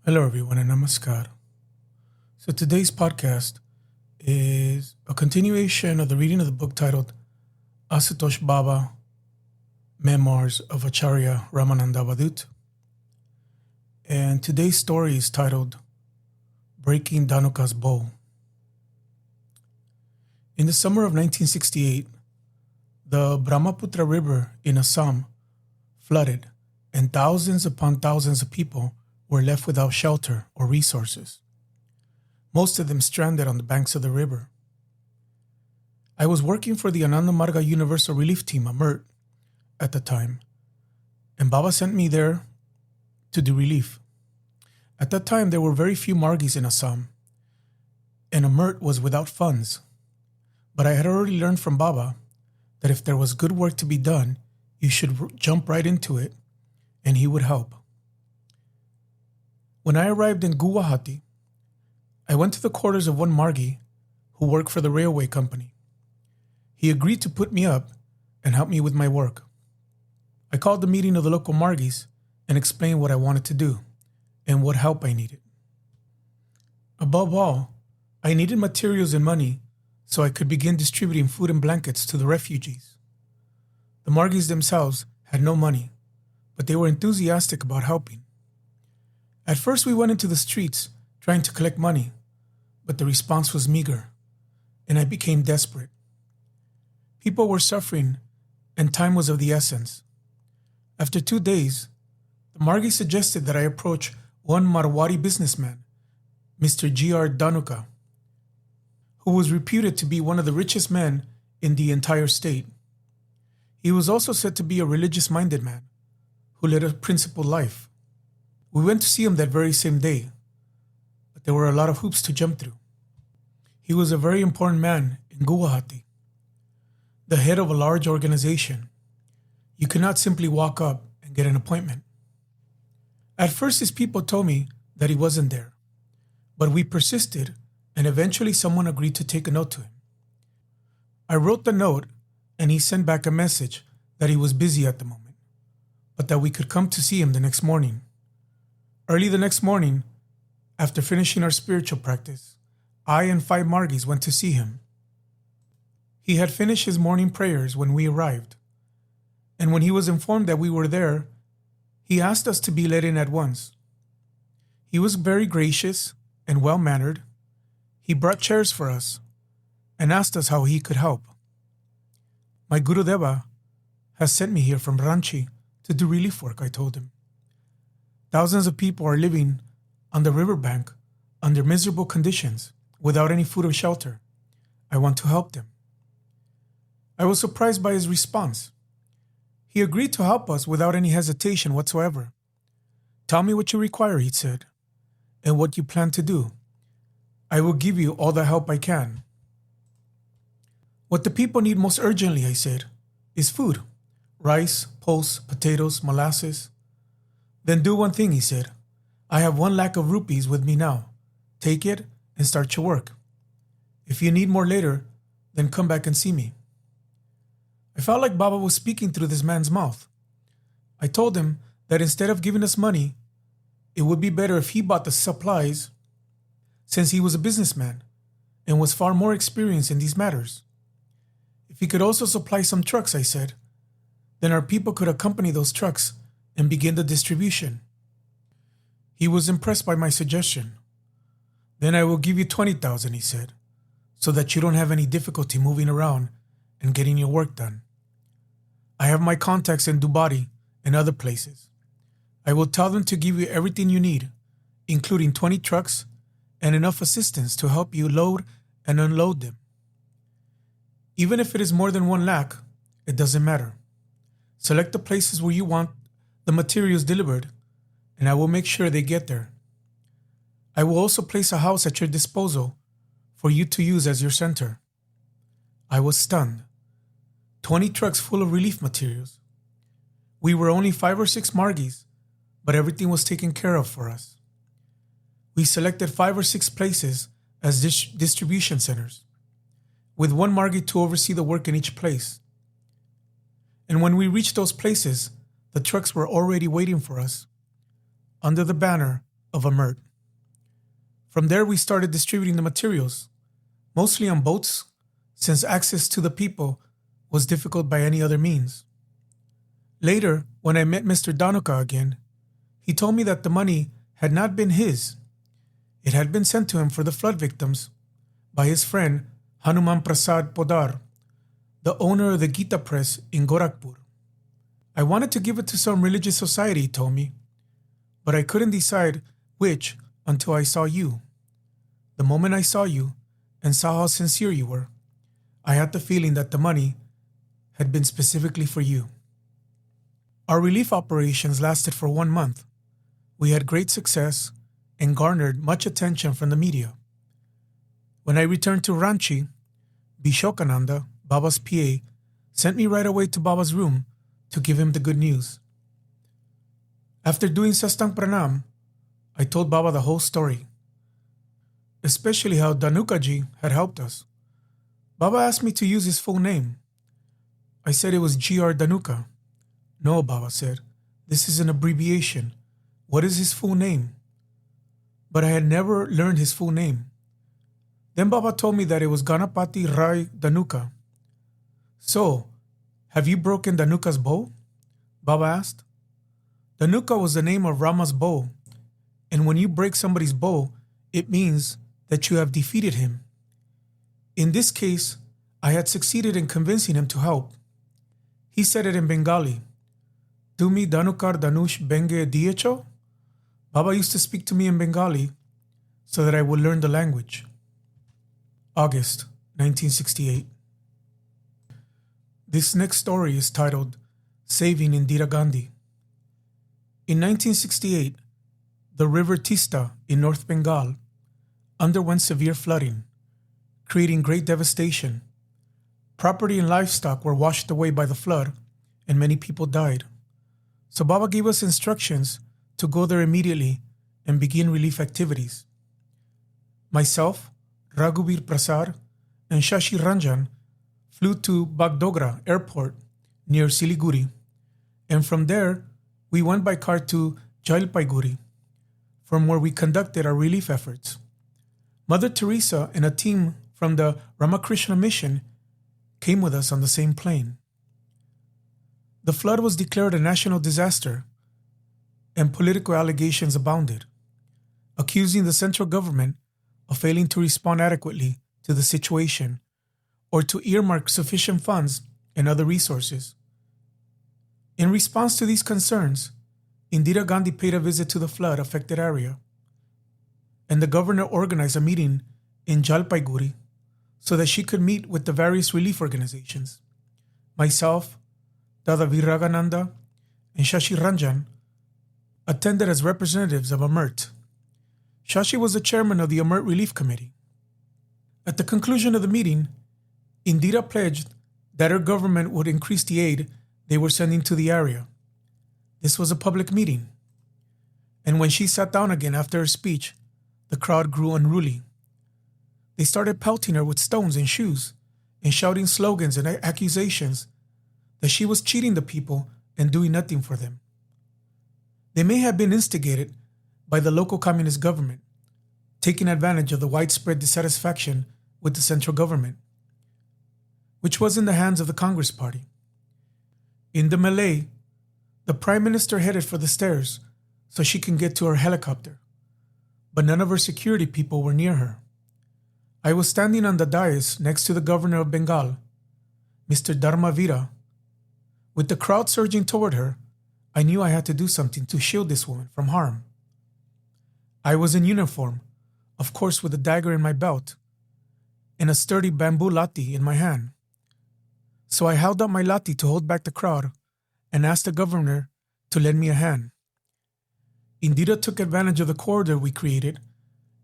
Hello, everyone, and namaskar. So today's podcast is a continuation of the reading of the book titled Ashutosh Baba, Memoirs of Acharya, Ramananda, Avadhuta. And today's story is titled Breaking Danuka's Bow. In the summer of 1968, the Brahmaputra River in Assam flooded, and thousands upon thousands of people were left without shelter or resources, most of them stranded on the banks of the river. I was working for the Ananda Marga Universal Relief Team, AMERT, at the time, and Baba sent me there to do relief. At that time, there were very few Margis in Assam, and AMERT was without funds. But I had already learned from Baba that if there was good work to be done, you should jump right into it, and he would help. When I arrived in Guwahati, I went to the quarters of one Margi who worked for the railway company. He agreed to put me up and help me with my work. I called the meeting of the local Margis and explained what I wanted to do and what help I needed. Above all, I needed materials and money so I could begin distributing food and blankets to the refugees. The Margis themselves had no money, but they were enthusiastic about helping. At first, we went into the streets trying to collect money, but the response was meager, and I became desperate. People were suffering, and time was of the essence. After 2 days, the Margi suggested that I approach one Marwari businessman, Mr. G.R. Danuka, who was reputed to be one of the richest men in the entire state. He was also said to be a religious-minded man who led a principled life. We went to see him that very same day, but there were a lot of hoops to jump through. He was a very important man in Guwahati, the head of a large organization. You could not simply walk up and get an appointment. At first, his people told me that he wasn't there, but we persisted, and eventually someone agreed to take a note to him. I wrote the note, and he sent back a message that he was busy at the moment, but that we could come to see him the next morning. Early the next morning, after finishing our spiritual practice, I and 5 Margis went to see him. He had finished his morning prayers when we arrived, and when he was informed that we were there, he asked us to be let in at once. He was very gracious and well-mannered. He brought chairs for us and asked us how he could help. My Gurudeva has sent me here from Ranchi to do relief work, I told him. Thousands of people are living on the riverbank under miserable conditions without any food or shelter. I want to help them. I was surprised by his response. He agreed to help us without any hesitation whatsoever. Tell me what you require, he said, and what you plan to do. I will give you all the help I can. What the people need most urgently, I said, is food. Rice, pulse, potatoes, molasses. Then do one thing, he said. I have 1 lakh of rupees with me now. Take it and start your work. If you need more later, then come back and see me. I felt like Baba was speaking through this man's mouth. I told him that instead of giving us money, it would be better if he bought the supplies, since he was a businessman and was far more experienced in these matters. If he could also supply some trucks, I said, then our people could accompany those trucks and begin the distribution. He was impressed by my suggestion. Then I will give you 20,000, he said, so that you don't have any difficulty moving around and getting your work done. I have my contacts in Dubari and other places. I will tell them to give you everything you need, including 20 trucks and enough assistance to help you load and unload them. Even if it is more than 1 lakh, it doesn't matter. Select the places where you want the materials delivered, and I will make sure they get there. I will also place a house at your disposal for you to use as your center. I was stunned. 20 trucks full of relief materials. We were only 5 or 6 Margis, but everything was taken care of for us. We selected 5 or 6 places as distribution centers, with 1 Margi to oversee the work in each place. And when we reached those places, the trucks were already waiting for us, under the banner of Amrit. From there, we started distributing the materials, mostly on boats, since access to the people was difficult by any other means. Later, when I met Mr. Danuka again, he told me that the money had not been his. It had been sent to him for the flood victims by his friend Hanuman Prasad Podar, the owner of the Gita Press in Gorakhpur. I wanted to give it to some religious society, he told me, but I couldn't decide which until I saw you. The moment I saw you and saw how sincere you were, I had the feeling that the money had been specifically for you. Our relief operations lasted for 1 month. We had great success and garnered much attention from the media. When I returned to Ranchi, Bishokananda, Baba's PA, sent me right away to Baba's room to give him the good news. After doing Sastang Pranam, I told Baba the whole story, especially how Danuka ji had helped us. Baba asked me to use his full name. I said it was G.R. Danuka. No, Baba said, this is an abbreviation. What is his full name? But I had never learned his full name. Then Baba told me that it was Ganapati Rai Danuka. So, have you broken Danuka's bow? Baba asked. Danuka was the name of Rama's bow, and when you break somebody's bow, it means that you have defeated him. In this case, I had succeeded in convincing him to help. He said it in Bengali. Tumi Danukar Danush Benge Diecho? Baba used to speak to me in Bengali so that I would learn the language. August 1968. This next story is titled Saving Indira Gandhi. In 1968, the river Tista in North Bengal underwent severe flooding, creating great devastation. Property and livestock were washed away by the flood, and many people died. So Baba gave us instructions to go there immediately and begin relief activities. Myself, Raghuveer Prasad, and Shashi Ranjan flew to Bagdogra Airport near Siliguri, and from there we went by car to Jalpaiguri, from where we conducted our relief efforts. Mother Teresa and a team from the Ramakrishna Mission came with us on the same plane. The flood was declared a national disaster, and political allegations abounded, accusing the central government of failing to respond adequately to the situation or to earmark sufficient funds and other resources. In response to these concerns, Indira Gandhi paid a visit to the flood-affected area, and the governor organized a meeting in Jalpaiguri so that she could meet with the various relief organizations. Myself, Dada Viragananda, and Shashi Ranjan attended as representatives of Amrit. Shashi was the chairman of the Amrit Relief Committee. At the conclusion of the meeting, Indira pledged that her government would increase the aid they were sending to the area. This was a public meeting, and when she sat down again after her speech, the crowd grew unruly. They started pelting her with stones and shoes and shouting slogans and accusations that she was cheating the people and doing nothing for them. They may have been instigated by the local communist government, taking advantage of the widespread dissatisfaction with the central government, which was in the hands of the Congress Party. In the melee, the Prime Minister headed for the stairs so she can get to her helicopter, but none of her security people were near her. I was standing on the dais next to the Governor of Bengal, Mr. Dharmavira. With the crowd surging toward her, I knew I had to do something to shield this woman from harm. I was in uniform, of course with a dagger in my belt, and a sturdy bamboo lathi in my hand. So I held up my lathi to hold back the crowd and asked the governor to lend me a hand. Indira took advantage of the corridor we created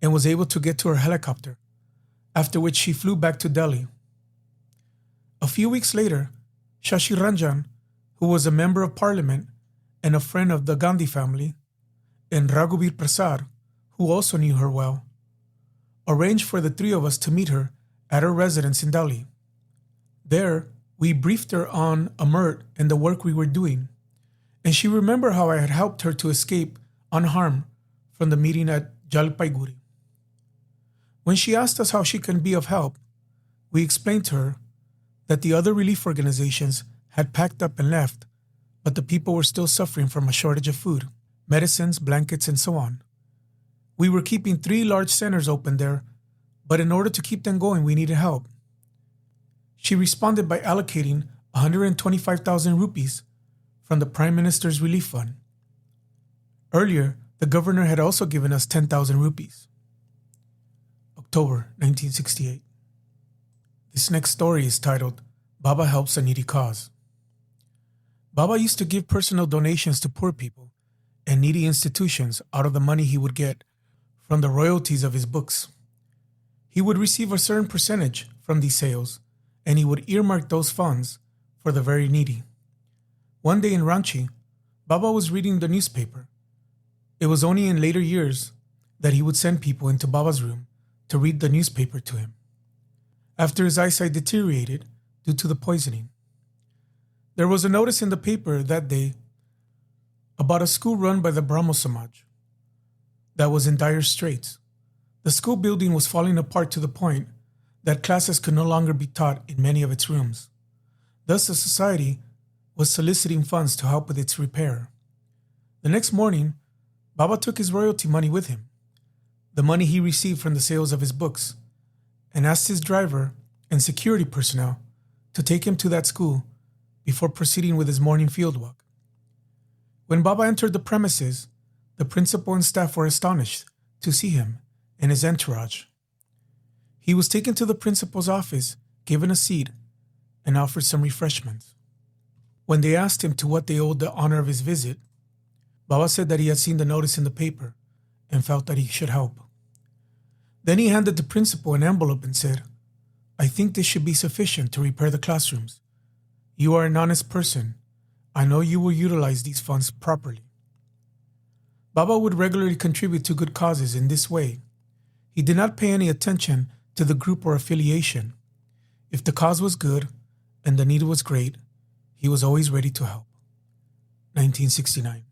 and was able to get to her helicopter, after which she flew back to Delhi. A few weeks later, Shashi Ranjan, who was a member of parliament and a friend of the Gandhi family, and Raghuveer Prasad, who also knew her well, arranged for the three of us to meet her at her residence in Delhi. There, we briefed her on Amrit and the work we were doing, and she remembered how I had helped her to escape unharmed from the meeting at Jalpaiguri. When she asked us how she can be of help, we explained to her that the other relief organizations had packed up and left, but the people were still suffering from a shortage of food, medicines, blankets, and so on. We were keeping 3 large centers open there, but in order to keep them going, we needed help. She responded by allocating 125,000 rupees from the Prime Minister's Relief Fund. Earlier, the governor had also given us 10,000 rupees. October 1968. This next story is titled, Baba Helps a Needy Cause. Baba used to give personal donations to poor people and needy institutions out of the money he would get from the royalties of his books. He would receive a certain percentage from these sales, and he would earmark those funds for the very needy. One day in Ranchi, Baba was reading the newspaper. It was only in later years that he would send people into Baba's room to read the newspaper to him, after his eyesight deteriorated due to the poisoning. There was a notice in the paper that day about a school run by the Brahmo Samaj that was in dire straits. The school building was falling apart to the point that classes could no longer be taught in many of its rooms. Thus, the society was soliciting funds to help with its repair. The next morning, Baba took his royalty money with him, the money he received from the sales of his books, and asked his driver and security personnel to take him to that school before proceeding with his morning fieldwalk. When Baba entered the premises, the principal and staff were astonished to see him and his entourage. He was taken to the principal's office, given a seat, and offered some refreshments. When they asked him to what they owed the honor of his visit, Baba said that he had seen the notice in the paper and felt that he should help. Then he handed the principal an envelope and said, "I think this should be sufficient to repair the classrooms. You are an honest person. I know you will utilize these funds properly." Baba would regularly contribute to good causes in this way. He did not pay any attention to the group or affiliation. If the cause was good and the need was great, he was always ready to help. 1969.